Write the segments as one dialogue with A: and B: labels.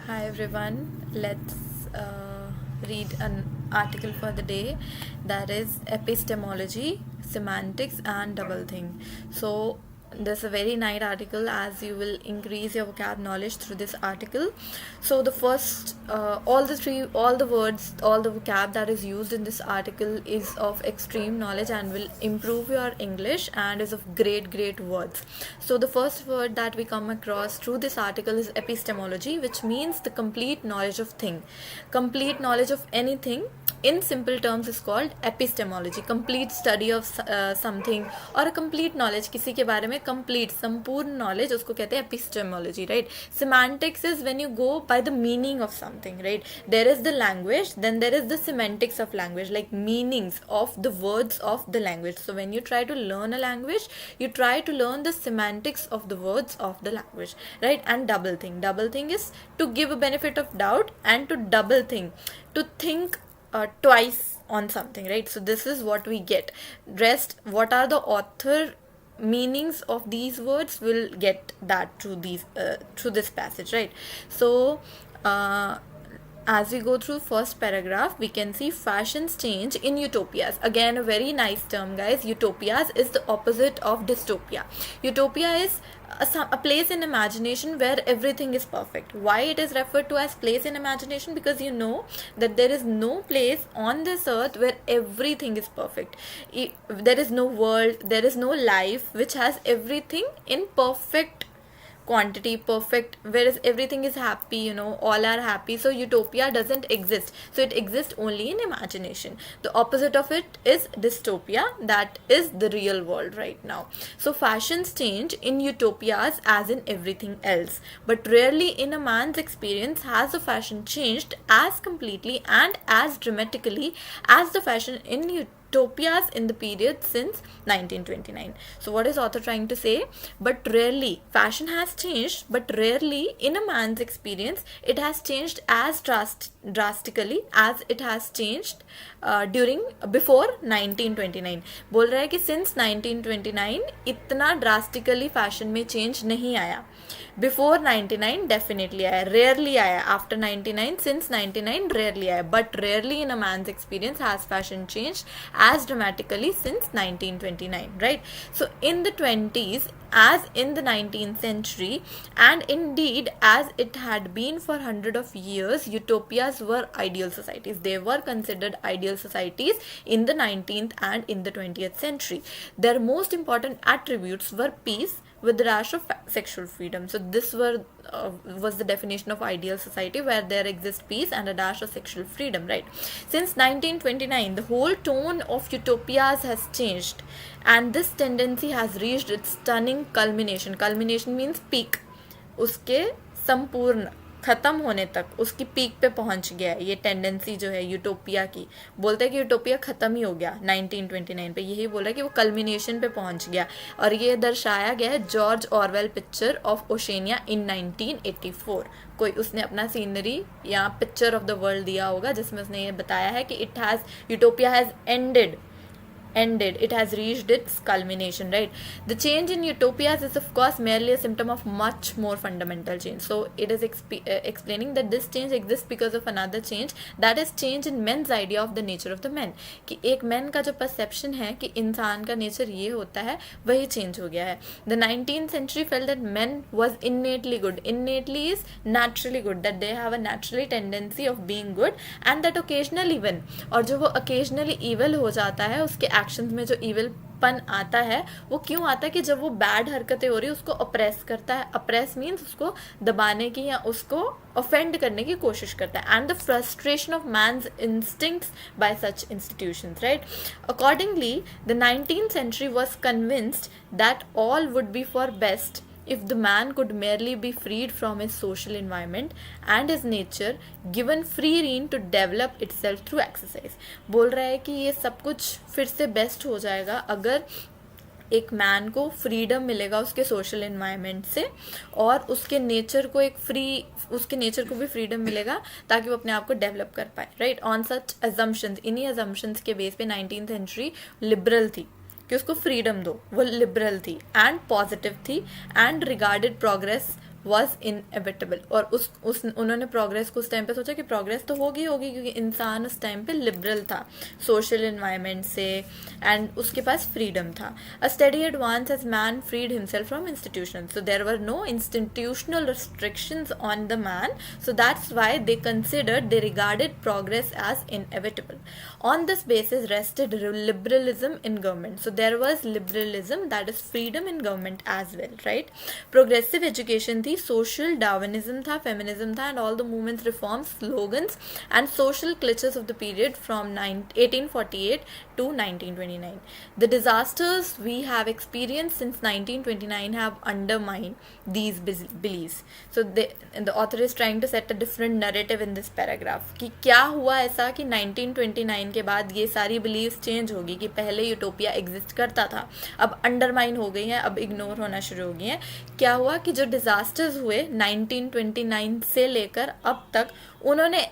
A: Hi everyone, let's read an article for the day, that is epistemology, semantics, and double think. So, this is a very nice article as you will increase your vocab knowledge through this article. So, the first, all the words, all the vocab that is used in this article is of extreme knowledge and will improve your English and is of great words. So, the first word that we come across through this article is epistemology, which means the complete knowledge of thing. Complete knowledge of anything in simple terms is called epistemology. Complete study of something or a complete knowledge किसी के बारे में complete संपूर्ण knowledge उसको कहते हैं epistemology, right? Semantics is when you go by the meaning of something, right? There is the language, then there is the semantics of language, like meanings of the words of the language. So when you try to learn a language, you try to learn the semantics of the words of the language, right? And double think is to give a benefit of doubt and to double think, to think twice on something, right? So this is what we get. Rest, what are the author meanings of these words, will get that through this passage, right? So as we go through first paragraph, we can see fashions change in utopias. Again, a very nice term, guys. Utopias is the opposite of dystopia. Utopia is a place in imagination where everything is perfect. Why it is referred to as place in imagination? Because you know that there is no place on this earth where everything is perfect. There is no world, there is no life which has everything in perfect quantity, perfect, whereas everything is happy, you know, all are happy. So utopia doesn't exist, so it exists only in imagination. The opposite of it is dystopia, that is the real world right now. So fashions change in utopias as in everything else, but rarely in a man's experience has the fashion changed as completely and as dramatically as the fashion in utopias in the period since 1929. So what is author trying to say? But rarely fashion has changed, but rarely in a man's experience it has changed as drastically as it has changed during before 1929. बोल रहा है कि since 1929 इतना drastically fashion में change नहीं आया. Before 99 definitely आया, rarely आया. After 99, since 99 rarely आया. But rarely in a man's experience has fashion changed as dramatically since 1929, right? So in the 20s, as in the 19th century, and indeed as it had been for hundreds of years, utopias were ideal societies. They were considered ideal societies in the 19th and in the 20th century. Their most important attributes were peace with a dash of sexual freedom. So this was the definition of ideal society, where there exists peace and a dash of sexual freedom, right? Since 1929, the whole tone of utopias has changed, and this tendency has reached its stunning culmination. Culmination means peak. उसके संपूर्ण ख़त्म होने तक, उसकी peak पे पहुंच गया है ये टेंडेंसी जो है यूटोपिया की. बोलते हैं कि यूटोपिया ख़त्म ही हो गया 1929 पे, यही बोला कि वो कल्मिनेशन पे पहुंच गया. और ये दर्शाया गया है George Orwell picture of Oceania in 1984. कोई उसने अपना सीनरी या पिक्चर ऑफ द वर्ल्ड दिया होगा जिसमें उसने ये बताया है कि utopia has ended, it has reached its culmination, right? The change in utopias is of course merely a symptom of much more fundamental change. So it is explaining that this change exists because of another change, that is change in men's idea of the nature of the men. कि एक men का जो perception है कि इंसान का nature ये होता है, वही change हो गया है. The 19th century felt that men was innately good. Innately is naturally good, that they have a naturally tendency of being good, and that occasional even, और जो वो occasionally evil हो जाता है, उसके एक्शंस में जो इविल पन आता है, वो क्यों आता है? कि जब वो बैड हरकतें हो रही है उसको अप्रेस करता है. अप्रेस मीन्स उसको दबाने की या उसको ऑफेंड करने की कोशिश करता है. And the frustration of man's instincts by such institutions, right? Accordingly the 19th century was convinced that all would be for best if the man could merely be freed from his social environment and his nature, given free rein to develop itself through exercise. बोल रहा है कि ये सब कुछ फिर से best हो जाएगा अगर एक मैन को फ्रीडम मिलेगा उसके सोशल एनवायरनमेंट से, और उसके नेचर को भी फ्रीडम मिलेगा ताकि वो अपने आप को डेवलप कर पाए, राइट? ऑन सच अजम्पशंस, इन्हीं अजम्पशंस के बेस पे 19th century लिबरल थी कि उसको फ्रीडम दो, वो लिबरल थी एंड पॉजिटिव थी, and regarded progress was inevitable. और उस उन्होंने प्रोग्रेस को उस टाइम पे सोचा कि प्रोग्रेस तो होगी होगी क्योंकि इंसान उस टाइम पे लिबरल था सोशल इन्वायरमेंट से एंड उसके पास फ्रीडम था. A study advance as man freed himself from institution, so there were no institutional restrictions on the man, so that's why they regarded progress as inevitable. On this basis rested liberalism in government. So there was liberalism, that is freedom in government as well, right? Progressive education थी, social Darwinism था, feminism था, and all the movements, reforms, slogans and social cliches of the period from 1848 to 1929. The disasters we have experienced since 1929 have undermined these beliefs. So the author is trying to set a different narrative in this paragraph कि क्या हुआ ऐसा कि 1929 के बाद ये सारी beliefs change होगी कि पहले यूटोपिया एग्जिस्ट करता था, अब अंडरमाइन हो गई हैं, अब इग्नोर होना शुरू हो गई हैं. क्या हुआ कि जो डिजास्टर्स हुए 1929 से लेकर अब तक, उन्होंने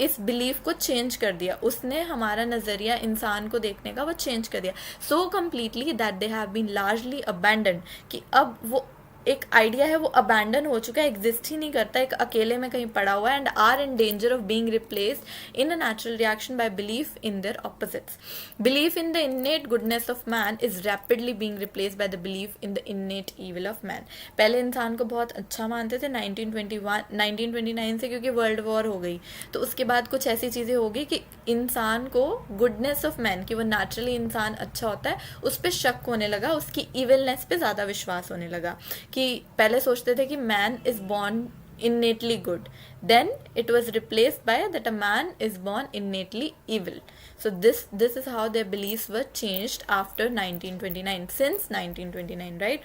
A: इस बिलीफ को चेंज कर दिया. उसने हमारा नज़रिया इंसान को देखने का वो चेंज कर दिया so completely that they have been largely abandon, कि अब वो एक आइडिया है वो अबैंडन हो चुका है, एग्जिस्ट ही नहीं करता, एक अकेले में कहीं पड़ा हुआ है, and are in danger of being replaced in a natural reaction by belief in their opposites. Belief in the innate goodness of man is rapidly being replaced by the belief in the innate evil of man. पहले इंसान को बहुत अच्छा मानते थे 1929 से, क्योंकि world war हो गई तो उसके बाद कुछ ऐसी चीज़ें हो गई कि इंसान को गुडनेस ऑफ मैन, कि वो नेचुरली इंसान अच्छा होता है, उस पर शक होने लगा, उसकी ईविलनेस पे ज़्यादा विश्वास होने लगा. कि पहले सोचते थे कि man is born innately good, then it was replaced by that a man is born innately evil. So this is how their beliefs were changed after 1929, since 1929, right?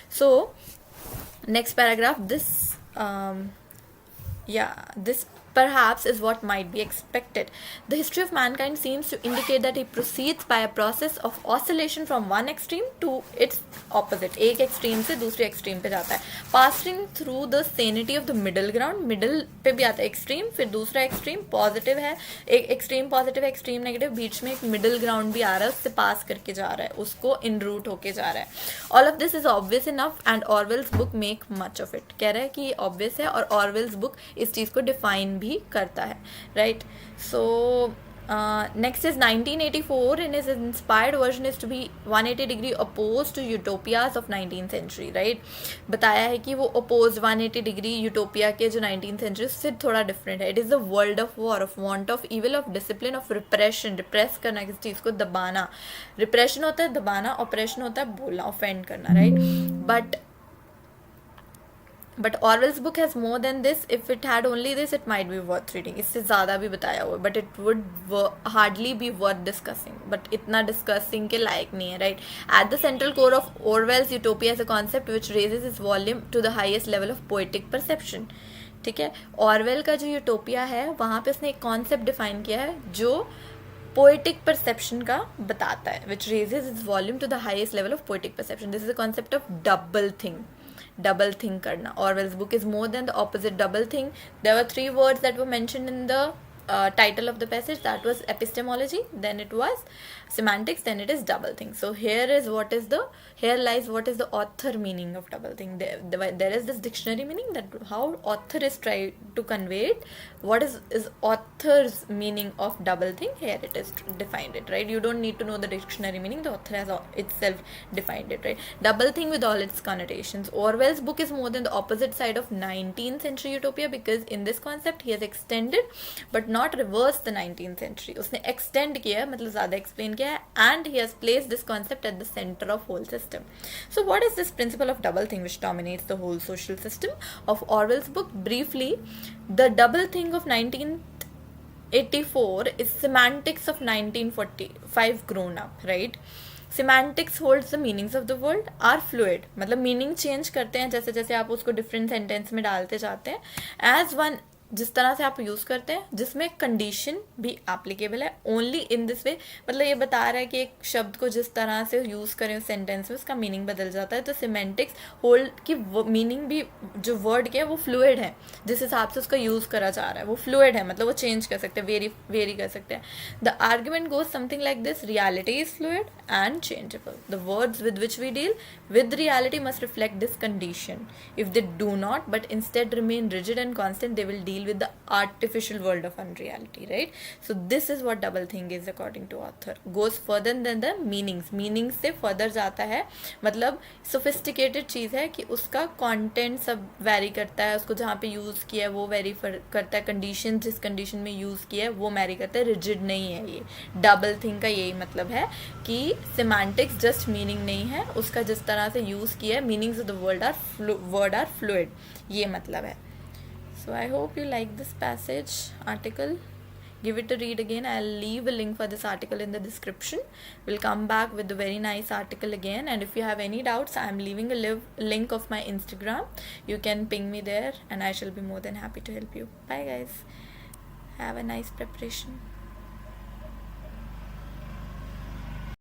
A: So next paragraph, this perhaps is what might be expected. The history of mankind seems to indicate that it proceeds by a process of oscillation from one extreme to its opposite. एक extreme से दूसरे extreme पे जाता है, passing through the sanity of the middle ground. middle पे भी आता है extreme, फिर दूसरा extreme positive है, एक extreme positive, extreme negative, बीच में एक middle ground भी आ रहा है, उससे pass करके जा रहा है, उसको in route होके जा रहा है. All of this is obvious enough and Orwell's book make much of it. कह रहा है कि obvious है और Orwell's book इस चीज़ को define भी करता है, right? So next is 1984. In his inspired version is to be 180 degree opposed to utopias of 19th century, right? बताया है कि वो opposed 180 degree utopia के जो 19th century से थोड़ा different है. It is the world of war, of want of evil, of discipline, of repression. repress करना, किसी चीज़ को दबाना. repression होता है दबाना, oppression होता है बोलना, offend करना, right? But Orwell's book has more than this. If it had only this, it might be worth reading. इससे ज़्यादा भी बताया हुआ है, but it would hardly be worth discussing. But इतना discussing के लायक नहीं है, right? At the central core of Orwell's utopia is a concept which raises its volume to the highest level of poetic perception. ठीक है, Orwell का जो utopia है वहाँ पे उसने एक कॉन्सेप्ट डिफाइन किया है जो पोएटिक परसेप्शन का बताता है, which raises its volume to the highest level of poetic perception. This is a concept of double thing. Double think करना. Orwell's book is more than the opposite double think. There were 3 words that were mentioned in the title of the passage. That was epistemology, then it was semantics, then it is double think. So here lies what is the author meaning of double think. There is this dictionary meaning, that how author is trying to convey it. What is author's meaning of double think? Here it is defined it, right? You don't need to know the dictionary meaning, the author has itself defined it, right? Double think with all its connotations. Orwell's book is more than the opposite side of 19th century utopia, because in this concept he has extended but not reversed the 19th century. उसने extend किया है, मतलब ज़्यादा explain किया है, and he has placed this concept at the center of whole system. So what is this principle of double think which dominates the whole social system of Orwell's book? Briefly, the double think of 1984 is semantics of 1945 grown up, right? Semantics holds the meanings of the world are fluid, मतलब meaning change करते हैं जैसे जैसे आप उसको different sentence में डालते जाते हैं. As one जिस तरह से आप यूज़ करते हैं, जिसमें कंडीशन भी एप्लीकेबल है, ओनली इन दिस वे। मतलब ये बता रहा है कि एक शब्द को जिस तरह से यूज़ करें उस सेंटेंस में उसका मीनिंग बदल जाता है। तो सिमेंटिक्स होल्ड की मीनिंग भी, जो वर्ड के है वो फ्लूइड है, जिस हिसाब से उसका यूज़ करा जा रहा है वो फ्लूइड है, मतलब वो चेंज कर सकते हैं, वेरी कर सकते हैं। The argument goes something like this: reality is fluid and changeable. The words with which we deal with reality must reflect this condition. If they do not, but instead remain rigid and constant, they will deal with the artificial world of unreality, right? So this is what double think is according to author. Goes further than the meanings. Meanings से further जाता है, मतलब sophisticated चीज़ है कि उसका content सब vary करता है, उसको जहाँ पे use किया है वो vary करता है, condition जिस condition में use किया है वो vary करता है, rigid नहीं है ये। double think का यही मतलब है कि semantics just meaning नहीं है, उसका जिस तरह से यूज़ किया है, meanings of the word are fluid, ये मतलब है। So I hope you like this passage article. Give it a read again. I'll leave a link for this article in the description. We'll come back with a very nice article again, and if you have any doubts, I'm leaving a link of my Instagram. You can ping me there and I shall be more than happy to help you. Bye guys. Have a nice preparation.